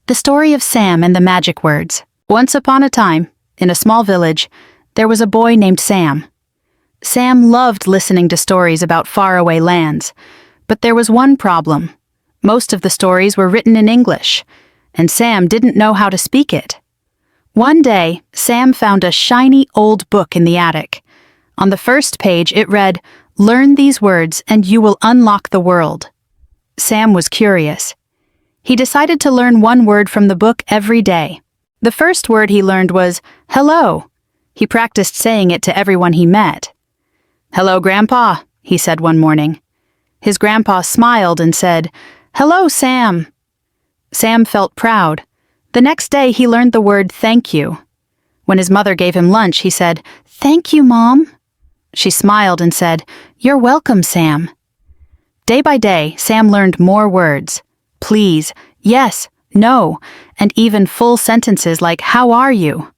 The story of Sam and the magic words. Once upon a time, in a small village, there was a boy named Sam. Sam loved listening to stories about faraway lands, but there was one problem. Most of the stories were written in English, and Sam didn't know how to speak it. One day, Sam found a shiny old book in the attic. On the first page it read, "Learn these words and you will unlock the world." Sam was curious. He decided to learn one word from the book every day. The first word he learned was, "hello." He practiced saying it to everyone he met. "Hello, Grandpa," he said one morning. His grandpa smiled and said, "Hello, Sam." Sam felt proud. The next day he learned the word thank you. When his mother gave him lunch, he said, "Thank you, Mom." She smiled and said, "You're welcome, Sam." Day by day, Sam learned more words. Please, yes, no, and even full sentences like, "How are you?"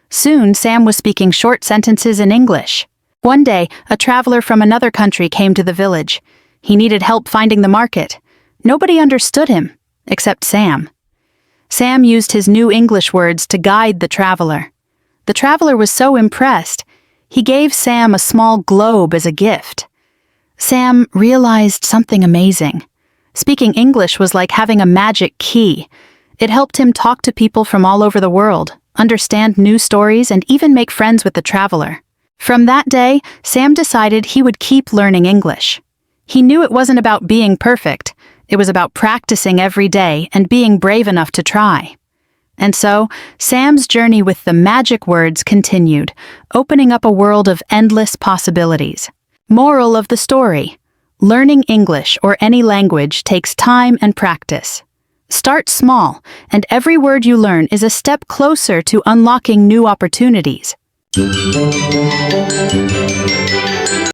Soon, Sam was speaking short sentences in English. One day, a traveler from another country came to the village. He needed help finding the market. Nobody understood him, except Sam. Sam used his new English words to guide the traveler. The traveler was so impressed, he gave Sam a small globe as a gift. Sam realized something amazing. Speaking English was like having a magic key. It helped him talk to people from all over the world, understand new stories, and even make friends with the traveler. From that day, Sam decided he would keep learning English. He knew it wasn't about being perfect. It was about practicing every day and being brave enough to try. And so, Sam's journey with the magic words continued, opening up a world of endless possibilities. Moral of the story: learning English or any language takes time and practice. Start small, and every word you learn is a step closer to unlocking new opportunities.